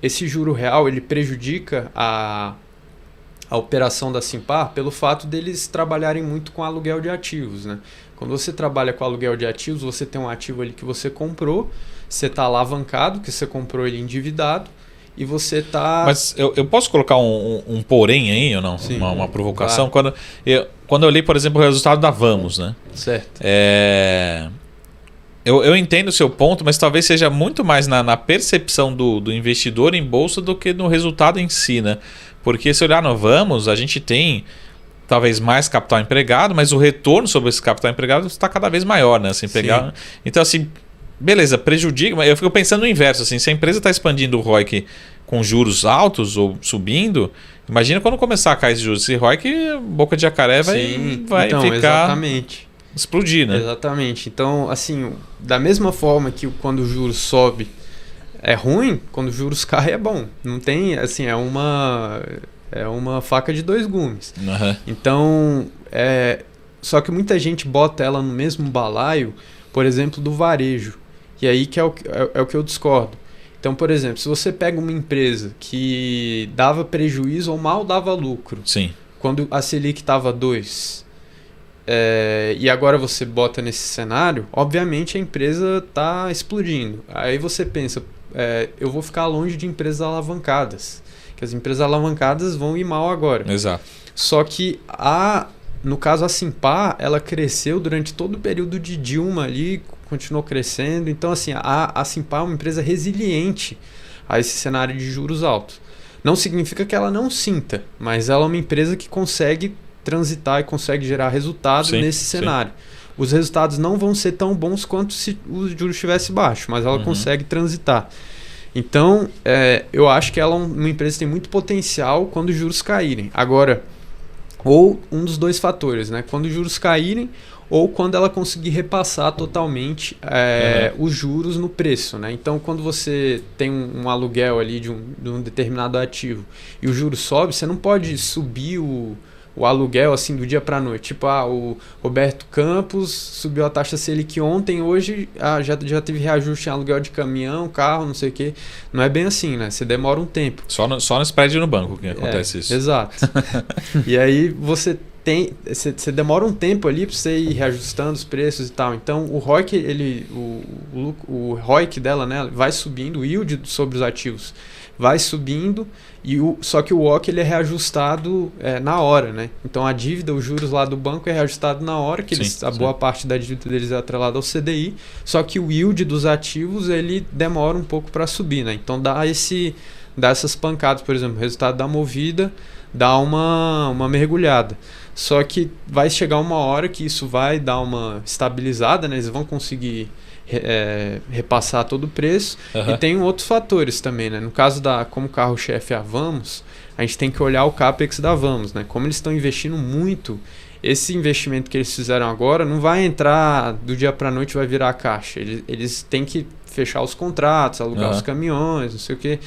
Speaker 2: esse juro real ele prejudica a operação da Simpar pelo fato deles trabalharem muito com aluguel de ativos, né? Quando você trabalha com aluguel de ativos, você tem um ativo ali que você comprou, você está alavancado, que você comprou ele endividado, e você está...
Speaker 1: Mas eu posso colocar um porém aí, ou não?
Speaker 2: Sim,
Speaker 1: uma provocação?
Speaker 2: claro.
Speaker 1: Quando eu olhei, por exemplo, o resultado da Vamos, né?
Speaker 2: Certo.
Speaker 1: Eu entendo o seu ponto, mas talvez seja muito mais na percepção do investidor em bolsa do que no resultado em si, né? Porque se olhar no Vamos, a gente tem talvez mais capital empregado, mas o retorno sobre esse capital empregado está cada vez maior, né? Assim, então, assim, beleza, prejudica, mas eu fico pensando no inverso, assim, se a empresa está expandindo o ROIC com juros altos ou subindo, imagina quando começar a cair esses juros. Esse ROIC, boca de jacaré, vai
Speaker 2: então,
Speaker 1: ficar...
Speaker 2: Exatamente.
Speaker 1: Explodir, né?
Speaker 2: Exatamente. Então, assim, da mesma forma que quando o juros sobe é ruim, quando os juros caem é bom. Não tem, assim, é uma faca de dois gumes.
Speaker 1: Uhum.
Speaker 2: Então, só que muita gente bota ela no mesmo balaio, por exemplo, do varejo. E aí que é o que eu discordo. Então, por exemplo, se você pega uma empresa que dava prejuízo ou mal dava lucro,
Speaker 1: sim,
Speaker 2: quando a Selic estava 2%, e agora você bota nesse cenário, obviamente a empresa está explodindo. Aí você pensa, eu vou ficar longe de empresas alavancadas, que as empresas alavancadas vão ir mal agora.
Speaker 1: Exato.
Speaker 2: Só que no caso a Simpar, ela cresceu durante todo o período de Dilma ali, continuou crescendo. Então assim, a Simpar é uma empresa resiliente a esse cenário de juros altos. Não significa que ela não sinta, mas ela é uma empresa que consegue transitar e consegue gerar resultado nesse cenário. Os resultados não vão ser tão bons quanto se o juros estivesse baixo, mas ela consegue transitar. Então, eu acho que ela é uma empresa que tem muito potencial quando os juros caírem. Agora, ou um dos dois fatores, né? Quando os juros caírem ou quando ela conseguir repassar totalmente os juros no preço, né? Então, quando você tem um aluguel ali de um determinado ativo e o juro sobe, você não pode subir o aluguel assim do dia para a noite. Tipo, o Roberto Campos subiu a taxa Selic ontem, hoje já teve reajuste em aluguel de caminhão, carro, não sei o quê. Não é bem assim, né? Você demora um tempo.
Speaker 1: Só no spread no banco que acontece isso.
Speaker 2: Exato. E aí você você demora um tempo ali para você ir reajustando os preços e tal. Então o ROIC, o ROIC dela, né, vai subindo, o yield sobre os ativos vai subindo, só que o WACC ele é reajustado na hora, né? Então a dívida, os juros lá do banco é reajustado na hora, que boa parte da dívida deles é atrelada ao CDI, só que o yield dos ativos ele demora um pouco para subir, né? Então dá essas pancadas, por exemplo, o resultado da Movida dá uma mergulhada. Só que vai chegar uma hora que isso vai dar uma estabilizada, né? Eles vão conseguir repassar todo o preço. E tem outros fatores também, né? No caso como carro-chefe a Vamos, a gente tem que olhar o CAPEX da Vamos, né? Como eles estão investindo muito, esse investimento que eles fizeram agora não vai entrar do dia para a noite e vai virar caixa. Eles têm que fechar os contratos, alugar os caminhões, não sei o quê.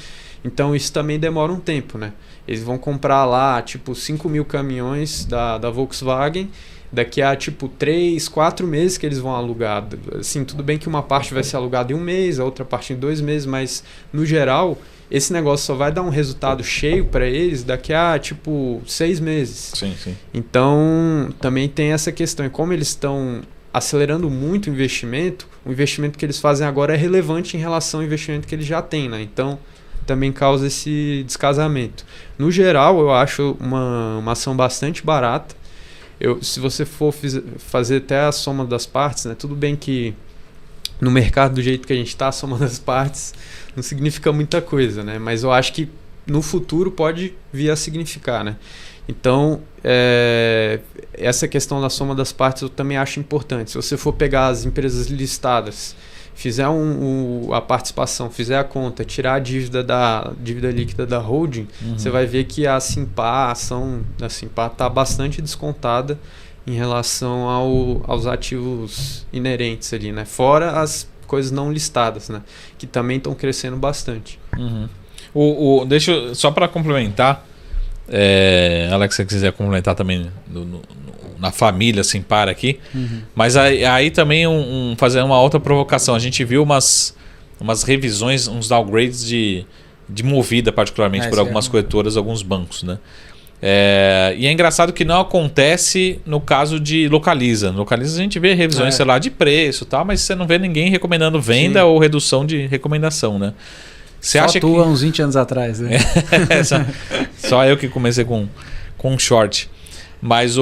Speaker 2: Então isso também demora um tempo, né? Eles vão comprar lá, tipo, 5.000 caminhões da Volkswagen, daqui a, tipo, 3, 4 meses que eles vão alugar. Assim, tudo bem que uma parte vai ser alugada em 1 mês, a outra parte em 2 meses, mas, no geral, esse negócio só vai dar um resultado cheio para eles daqui a, tipo, 6 meses.
Speaker 1: Sim.
Speaker 2: Então, também tem essa questão. E como eles estão acelerando muito o investimento que eles fazem agora é relevante em relação ao investimento que eles já têm, né? Então, também causa esse descasamento. No geral, eu acho uma ação bastante barata. Se você for fazer até a soma das partes, né, tudo bem que no mercado do jeito que a gente está, a soma das partes não significa muita coisa, né? Mas eu acho que no futuro pode vir a significar, né? Então, essa questão da soma das partes eu também acho importante. Se você for pegar as empresas listadas, fizer a participação, fizer a conta, tirar a dívida líquida da holding, você vai ver que a ação da Simpar está bastante descontada em relação aos ativos inerentes ali, né? Fora as coisas não listadas, né? Que também estão crescendo bastante.
Speaker 1: Só para complementar, Alex, se você quiser complementar também na família Simpar aqui, mas aí também fazer uma outra provocação. A gente viu umas revisões, uns downgrades de Movida, particularmente, por algumas corretoras, alguns bancos, né? E é engraçado que não acontece no caso de Localiza. No Localiza a gente vê revisões, sei lá, de preço e tal, mas você não vê ninguém recomendando venda ou redução de recomendação, né?
Speaker 3: Você acha atua que uns 20 anos atrás, né?
Speaker 1: Só eu que comecei com short. Mas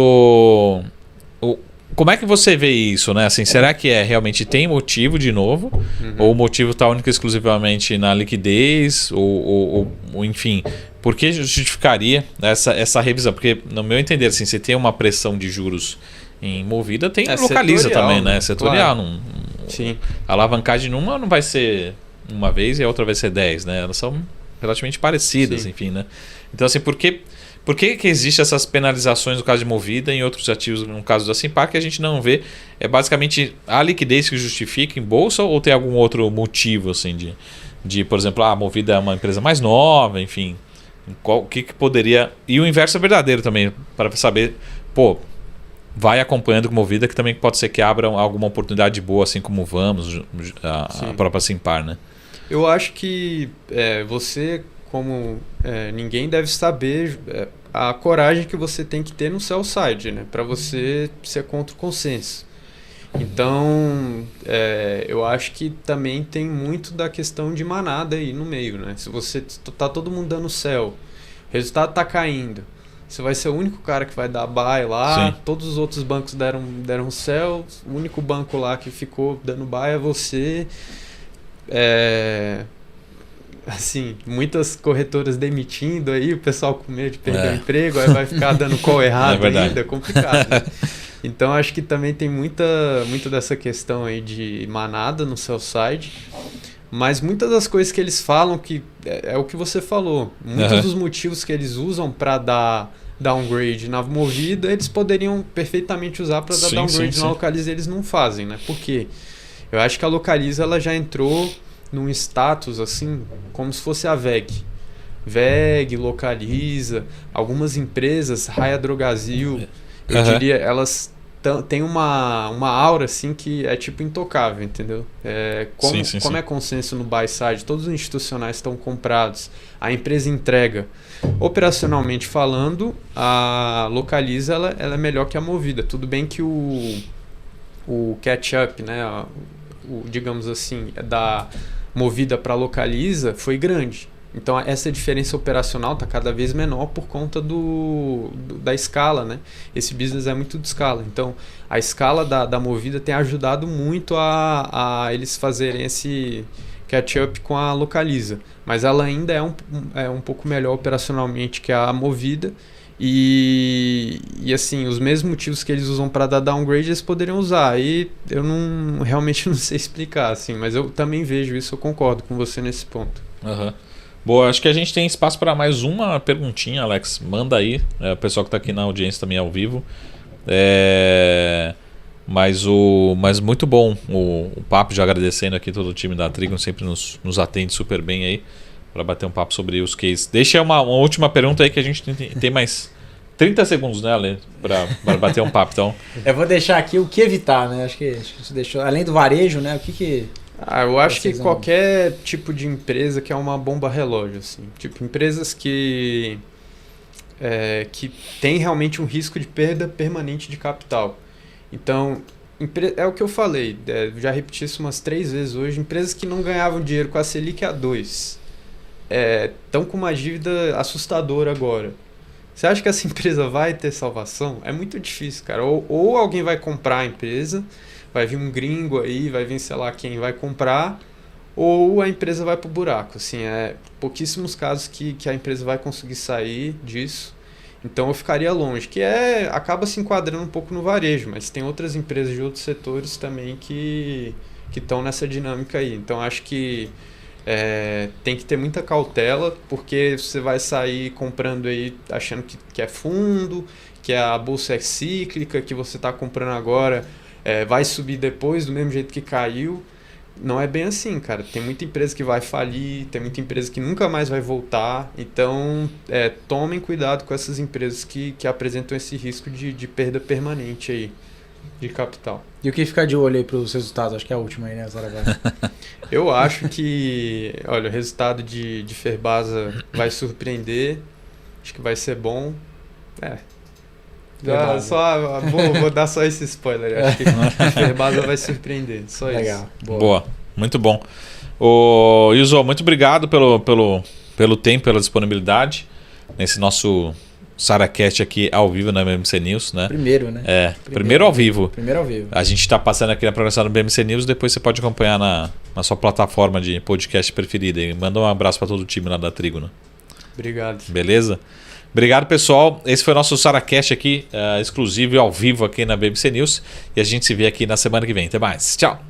Speaker 1: como é que você vê isso, né? Assim, será que realmente tem motivo de novo? Ou o motivo está único e exclusivamente na liquidez? Ou enfim, por que justificaria essa revisão? Porque, no meu entender, assim, você tem uma pressão de juros em Movida, tem Localiza também, né? Setorial. Claro.
Speaker 2: Sim.
Speaker 1: A alavancagem numa não vai ser uma vez e a outra vai ser 10, né? Elas são relativamente parecidas, enfim, né? Então, assim, por que existem essas penalizações no caso de Movida e em outros ativos, no caso da Simpar, que a gente não vê? É basicamente a liquidez que justifica em bolsa ou tem algum outro motivo, assim, de por exemplo, a Movida é uma empresa mais nova, enfim, o que poderia... E o inverso é verdadeiro também, para saber, vai acompanhando com Movida, que também pode ser que abra alguma oportunidade boa, assim como Vamos, a própria Simpar, né?
Speaker 2: Eu acho que você, como ninguém, deve saber a coragem que você tem que ter no sell side, né? Para você ser contra o consenso. Então, eu acho que também tem muito da questão de manada aí no meio, né? Se você tá todo mundo dando sell, o resultado tá caindo, você vai ser o único cara que vai dar buy lá. Sim. Todos os outros bancos deram sell, o único banco lá que ficou dando buy é você. Assim, muitas corretoras demitindo aí, o pessoal com medo de perder o emprego, aí vai ficar dando call errado ainda, é complicado, né? Então acho que também tem muita dessa questão aí de manada no sell side, mas muitas das coisas que eles falam que é o que você falou, muitos dos motivos que eles usam para dar downgrade na Movida, eles poderiam perfeitamente usar para dar downgrade na Localiza, eles não fazem, né? Por quê? Eu acho que a Localiza ela já entrou num status assim, como se fosse a VEG, Localiza, algumas empresas, Raia Drogasil, eu diria, elas tem uma aura assim que é tipo intocável, entendeu? Como é consenso no buy side, todos os institucionais estão comprados, a empresa entrega. Operacionalmente falando, a Localiza ela é melhor que a Movida. Tudo bem que o catch-up, né, digamos assim, da Movida para Localiza foi grande. Então essa diferença operacional está cada vez menor por conta da escala, né? Esse business é muito de escala. Então a escala da Movida tem ajudado muito a eles fazerem esse catch-up com a Localiza. Mas ela ainda é um pouco melhor operacionalmente que a Movida. E assim, os mesmos motivos que eles usam para dar downgrade, eles poderiam usar. Aí eu realmente não sei explicar, assim, mas eu também vejo isso, eu concordo com você nesse ponto.
Speaker 1: Uhum. Boa, acho que a gente tem espaço para mais uma perguntinha, Alex. Manda aí, o pessoal que está aqui na audiência também ao vivo. Mas muito bom o papo, já agradecendo aqui todo o time da Trigon, sempre nos atende super bem aí para bater um papo sobre os cases. Deixa uma última pergunta aí que a gente tem mais 30 segundos, né, Ale, para bater um papo. Então.
Speaker 3: Eu vou deixar aqui o que evitar, né? Acho que você deixou, além do varejo, né? O que
Speaker 2: eu acho que qualquer tipo de empresa que é uma bomba relógio, assim. Tipo, empresas que tem realmente um risco de perda permanente de capital. Então, é o que eu falei, já repeti isso umas 3 vezes hoje, empresas que não ganhavam dinheiro com a Selic a 2, estão com uma dívida assustadora agora. Você acha que essa empresa vai ter salvação? É muito difícil, cara. Ou alguém vai comprar a empresa, vai vir um gringo aí, vai vir sei lá quem vai comprar, ou a empresa vai pro buraco. Assim, pouquíssimos casos que a empresa vai conseguir sair disso. Então eu ficaria longe, que acaba se enquadrando um pouco no varejo, mas tem outras empresas de outros setores também que estão nessa dinâmica aí. Então acho que tem que ter muita cautela, porque você vai sair comprando aí achando que é fundo, que a bolsa é cíclica, que você está comprando agora vai subir depois do mesmo jeito que caiu. Não é bem assim, cara. Tem muita empresa que vai falir, tem muita empresa que nunca mais vai voltar. Então, tomem cuidado com essas empresas que apresentam esse risco de perda permanente aí de capital.
Speaker 3: E o que ficar de olho aí para os resultados? Acho que é a última aí, né, Zaragoza?
Speaker 2: Eu acho que, olha, o resultado de Ferbasa vai surpreender. Acho que vai ser bom. Vou dar só esse spoiler. Acho que Ferbasa vai surpreender. Só
Speaker 3: legal.
Speaker 2: Isso.
Speaker 1: Boa. Muito bom. Ilzo, muito obrigado pelo tempo, pela disponibilidade nesse nosso SaraCast aqui ao vivo na BMC News, né?
Speaker 3: Primeiro, né?
Speaker 1: Primeiro ao vivo.
Speaker 3: Primeiro ao vivo.
Speaker 1: A gente está passando aqui na programação do BMC News, depois você pode acompanhar na sua plataforma de podcast preferida. E manda um abraço para todo o time lá da Trígono.
Speaker 2: Obrigado.
Speaker 1: Beleza? Obrigado, pessoal. Esse foi o nosso SaraCast aqui, exclusivo e ao vivo aqui na BMC News. E a gente se vê aqui na semana que vem. Até mais. Tchau.